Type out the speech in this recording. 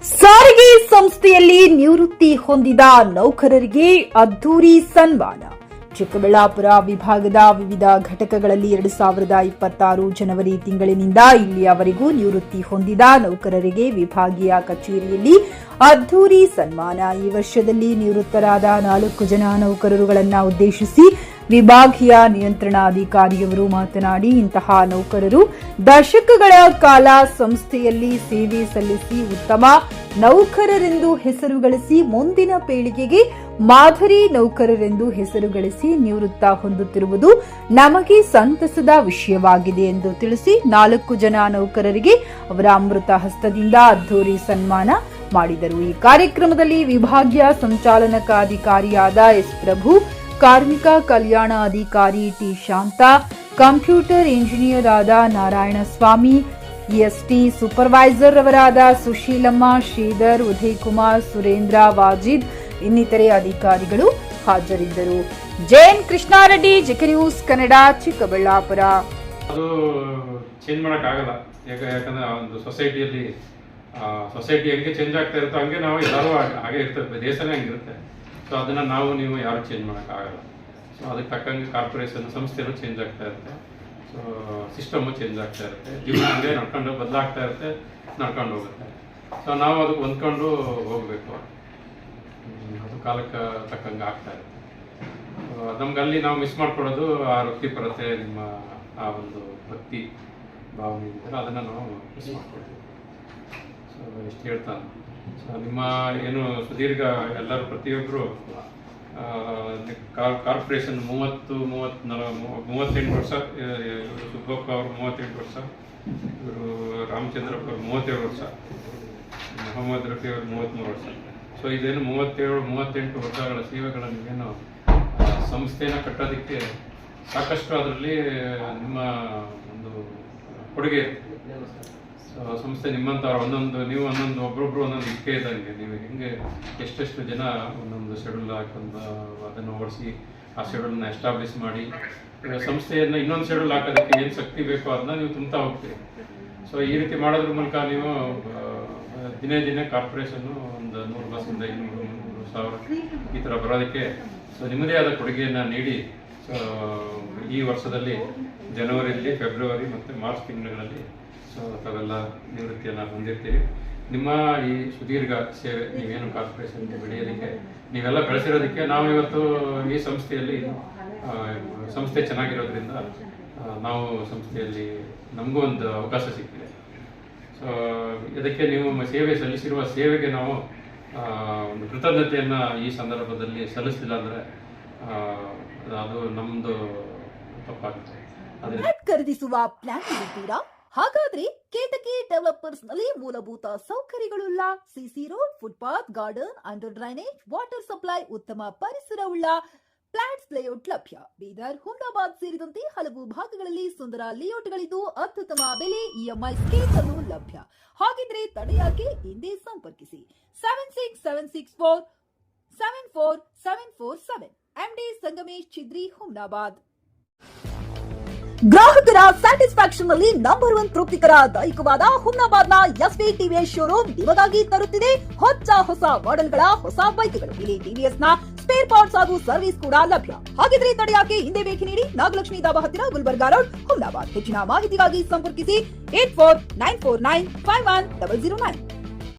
ಸಾರಿಗೆ ಸಂಸ್ಥೆಯಲ್ಲಿ ನಿವೃತ್ತಿ ಹೊಂದಿದ ನೌಕರರಿಗೆ ಅದ್ದೂರಿ ಸನ್ಮಾನ. ಚಿಕ್ಕಬಳ್ಳಾಪುರ ವಿಭಾಗದ ವಿವಿಧ ಘಟಕಗಳಲ್ಲಿ 2026 ಜನವರಿ ತಿಂಗಳಿನಿಂದ ಇಲ್ಲಿಯವರೆಗೂ ನಿವೃತ್ತಿ ಹೊಂದಿದ ನೌಕರರಿಗೆ ವಿಭಾಗೀಯ ಕಚೇರಿಯಲ್ಲಿ ಅದ್ದೂರಿ ಸನ್ಮಾನ. ಈ ವರ್ಷದಲ್ಲಿ ನಿವೃತ್ತರಾದ 4 ಜನ ನೌಕರರುಗಳನ್ನು ಉದ್ದೇಶಿಸಿ ವಿಭಾಗೀಯ ನಿಯಂತ್ರಣಾಧಿಕಾರಿಯವರು ಮಾತನಾಡಿ, ಇಂತಹ ನೌಕರರು ದಶಕಗಳ ಕಾಲ ಸಂಸ್ಥೆಯಲ್ಲಿ ಸೇವೆ ಸಲ್ಲಿಸಿ ಉತ್ತಮ ನೌಕರರೆಂದು ಹೆಸರು ಗಳಿಸಿ ಮುಂದಿನ ಪೀಳಿಗೆಗೆ ಮಾದರಿ ನೌಕರರೆಂದು ಹೆಸರು ಗಳಿಸಿ ನಿವೃತ್ತ ಹೊಂದುತ್ತಿರುವುದು ನಮಗೆ ಸಂತಸದ ವಿಷಯವಾಗಿದೆ ಎಂದು ತಿಳಿಸಿ 4 ಜನ ನೌಕರರಿಗೆ ಅವರ ಅಮೃತ ಹಸ್ತದಿಂದ ಅದ್ದೂರಿ ಸನ್ಮಾನ ಮಾಡಿದರು. ಈ ಕಾರ್ಯಕ್ರಮದಲ್ಲಿ ವಿಭಾಗೀಯ ಸಂಚಾಲನಾಧಿಕಾರಿಯಾದ ಎಸ್ ಪ್ರಭು, ಕಾರ್ಮಿಕ ಕಲ್ಯಾಣ ಅಧಿಕಾರಿ ಟಿ ಶಾಂತ, ಕಂಪ್ಯೂಟರ್ ಇಂಜಿನಿಯರ್ ಆದ ನಾರಾಯಣಸ್ವಾಮಿ, ಎಸ್ಟಿ ಸೂಪರ್ವೈಸರ್ ಅವರಾದ ಸುಶೀಲಮ್ಮ, ಶ್ರೀಧರ್, ಉದಯ್ ಕುಮಾರ್, ಸುರೇಂದ್ರ, ವಾಜಿದ್ ಇನ್ನಿತರೆ ಅಧಿಕಾರಿಗಳು ಹಾಜರಿದ್ದರು. JN Krishna Reddy, JK news Kannada, Chikkaballapur. ಅದು ಚೇಂಜ್ ಮಾಡೋಕ್ಕಾಗಲ್ಲ. ಯಾಕಂದ್ರೆ ಒಂದು ಸೊಸೈಟಿ ಹೆಂಗೆ ಚೇಂಜ್ ಆಗ್ತಾ ಇರುತ್ತೋ ಹಂಗೆ ನಾವು ಎಲ್ಲರೂ ಹಾಗೆ ಇರ್ತದೆ, ದೇಶನೇ ಹಂಗಿರುತ್ತೆ. ಸೊ ಅದನ್ನು ನೀವು ಯಾರು ಚೇಂಜ್ ಮಾಡೋಕ್ಕಾಗಲ್ಲ. ಸೊ ಅದಕ್ಕೆ ತಕ್ಕಂಗೆ ಕಾರ್ಪೊರೇಷನ್ ಸಂಸ್ಥೆನೂ ಚೇಂಜ್ ಆಗ್ತಾ ಇರುತ್ತೆ. ಸೊ ಸಿಸ್ಟಮು ಚೇಂಜ್ ಆಗ್ತಾ ಇರುತ್ತೆ, ಜೀವನ ಹಂಗೆ ನಡ್ಕೊಂಡು ಬದಲಾಗ್ತಾ ಇರುತ್ತೆ, ನಡ್ಕೊಂಡು ಹೋಗುತ್ತೆ. ಸೊ ನಾವು ಅದಕ್ಕೆ ಹೊಂದ್ಕೊಂಡು ಹೋಗಬೇಕು. ಅದು ಕಾಲಕ್ಕೆ ತಕ್ಕಂಗೆ ಆಗ್ತಾ ಇರುತ್ತೆ. ನಮ್ಗೆ ಅಲ್ಲಿ ನಾವು ಮಿಸ್ ಮಾಡ್ಕೊಳ್ಳೋದು ಆ ವೃತ್ತಿಪರತೆ, ನಿಮ್ಮ ಆ ಒಂದು ಭಕ್ತಿ ಭಾವನೆ ಇದ್ದರೆ ಅದನ್ನು ನಾವು ಮಿಸ್ ಮಾಡ್ಕೊಳ್ತೀವಿ. ಸೊ ಎಷ್ಟು ಹೇಳ್ತಾನೆ. ಸೊ ನಿಮ್ಮ ಏನು ಸುದೀರ್ಘ ಎಲ್ಲರೂ ಪ್ರತಿಯೊಬ್ಬರು ಕಾರ್ಪೊರೇಷನ್ 38 ವರ್ಷ, ಸುಬ್ಬಪ್ಪ ಅವರು 38 ವರ್ಷ, ಇವರು ರಾಮಚಂದ್ರಪ್ಪ ಅವರು 37 ವರ್ಷ, ಮೊಹಮ್ಮದ್ ರಫಿ ಅವರು 33 ವರ್ಷ. ಸೊ ಇದೇನು 37-38 ವರ್ಷಗಳ ಸೇವೆಗಳನ್ನು ಏನು ಸಂಸ್ಥೆನ ಕಟ್ಟೋದಕ್ಕೆ ಸಾಕಷ್ಟು ಅದರಲ್ಲಿ ನಿಮ್ಮ ಒಂದು ಕೊಡುಗೆ ಇರುತ್ತೆ. ಸಂಸ್ಥೆ ನಿಮ್ಮಂಥವ್ರು ನೀವು ಒಬ್ಬೊಬ್ರು ಒಂದೊಂದು ಇಕ್ಕೆ ಇದ್ದಂಗೆ, ನೀವು ಹೆಂಗೆ ಎಷ್ಟೆಷ್ಟು ಜನ ಒಂದೊಂದು ಶೆಡ್ಯೂಲ್ ಹಾಕೊಂಡು ಅದನ್ನು ಓಡಿಸಿ ಆ ಶೆಡ್ಯೂಲ್ನ ಎಸ್ಟಾಬ್ಲಿಷ್ ಮಾಡಿ ಸಂಸ್ಥೆಯನ್ನು ಇನ್ನೊಂದು ಶೆಡ್ಯೂಲ್ ಹಾಕೋದಕ್ಕೆ ಏನು ಶಕ್ತಿ ಬೇಕೋ ಅದನ್ನ ನೀವು ತುಂಬ್ತಾ ಹೋಗ್ತೀರಿ. ಸೊ ಈ ರೀತಿ ಮಾಡೋದ್ರ ಮೂಲಕ ನೀವು ದಿನೇ ಕಾರ್ಪೊರೇಷನ್ನು ಒಂದು 100 ಬಸ್ಸಿಂದ 200-300 ಈ ಥರ ಬರೋದಕ್ಕೆ ಸೊ ನಿಮ್ಮದೇ ಆದ ಕೊಡುಗೆಯನ್ನು ನೀಡಿ ಈ ವರ್ಷದಲ್ಲಿ ಜನವರಿಯಲ್ಲಿ, ಫೆಬ್ರವರಿ ಮತ್ತು ಮಾರ್ಚ್ ತಿಂಗಳಲ್ಲಿ ಸೊ ತಾವೆಲ್ಲ ನಿವೃತ್ತಿಯನ್ನು ಹೊಂದಿರ್ತೀರಿ. ನಿಮ್ಮ ಈ ಸುದೀರ್ಘ ಸೇವೆ ನೀವೇನು ಕಾರ್ಪೊರೇಷನ್ ಬೆಳೆಯೋದಕ್ಕೆ ನೀವೆಲ್ಲ ಬೆಳೆಸಿರೋದಕ್ಕೆ ನಾವು ಇವತ್ತು ಈ ಸಂಸ್ಥೆಯಲ್ಲಿ ಸಂಸ್ಥೆ ಚೆನ್ನಾಗಿರೋದ್ರಿಂದ ನಾವು ಸಂಸ್ಥೆಯಲ್ಲಿ ನಮಗೂ ಒಂದು ಅವಕಾಶ ಸಿಕ್ಕಿದೆ. ಸೊ ಇದಕ್ಕೆ ನೀವು ಸೇವೆ ಸಲ್ಲಿಸಿರುವ ಸೇವೆಗೆ ನಾವು ಒಂದು ಕೃತಜ್ಞತೆಯನ್ನು ಈ ಸಂದರ್ಭದಲ್ಲಿ ಸಲ್ಲಿಸಲಿಲ್ಲ ಅಂದರೆ ಅದು ನಮ್ಮದು ತಪ್ಪಾಗುತ್ತೆ. ಖರೀದಿಸುವ ಪ್ಲಾನ್ ಇದ್ದೀರಾ? ಹಾಗಾದ್ರೆ ಕೇತಕಿ ಡೆವಲಪರ್ಸ್ ನಲ್ಲಿ ಮೂಲಭೂತ ಸೌಕರ್ಯಗಳುಳ್ಳ CC road, footpath, garden, under drainage, water supply, ಉತ್ತಮ ಪರಿಸರವುಳ್ಳ ಫ್ಲಾಟ್ಸ್ ಲೇಔಟ್ ಲಭ್ಯ. ಬೀದರ್, ಹುಮ್ನಾಬಾದ್ ಸೇರಿದಂತೆ ಹಲವು ಭಾಗಗಳಲ್ಲಿ ಸುಂದರ ಲೇಔಟ್ಗಳಿದ್ದು ಅತ್ಯುತ್ತಮ ಬೆಲೆ, ಇಎಂಐ ಸ್ಕೀಮ್ಸ್ ಅನ್ನು ಲಭ್ಯ. ಹಾಗಿದ್ರೆ ತಡೆಯಾಕೆ ಹಿಂದೆ ಸಂಪರ್ಕಿಸಿ 7676474747 ಎಂಡಿ ಸಂಗಮೇಶ್ ಚಿದ್ರಿ, ಹುಮ್ನಾಬಾದ್. ಗ್ರಾಹಕರ ಸ್ಯಾಟಿಸ್ಫ್ಯಾಕ್ಷನ್ ನಲ್ಲಿ ನಂಬರ್ 1 ತೃಪ್ತಿಕರ ದೈಹಿಕವಾದ ಹುಮ್ನಾಬಾದ್ನ ಎಸ್ವಿ ಟಿವಿಎಸ್ ಶೋರೂಮ್ ನಿಮಗಾಗಿ ತರುತ್ತಿದೆ ಹೊಸ ಮಾಡೆಲ್ಗಳ ಹೊಸ ಬೈಕ್ಗಳು. ಇಲ್ಲಿ ಟಿವಿಎಸ್ ನ ಸ್ಪೇರ್ ಪಾರ್ಟ್ಸ್ ಹಾಗೂ ಸರ್ವಿಸ್ ಕೂಡ ಲಭ್ಯ. ಹಾಗಿದ್ರೆ ತಡೆಯಾಕೆ ಹಿಂದೆ ಭೇಟಿ ನೀಡಿ ನಾಗಲಕ್ಷ್ಮಿ ಧಾಬಾ ಹತ್ತಿರ, ಗುಲ್ಬರ್ಗಾ ರೋಡ್, ಹುಮ್ನಾಬಾದ್. ಹೆಚ್ಚಿನ ಮಾಹಿತಿಗಾಗಿ ಸಂಪರ್ಕಿಸಿ 8494951009.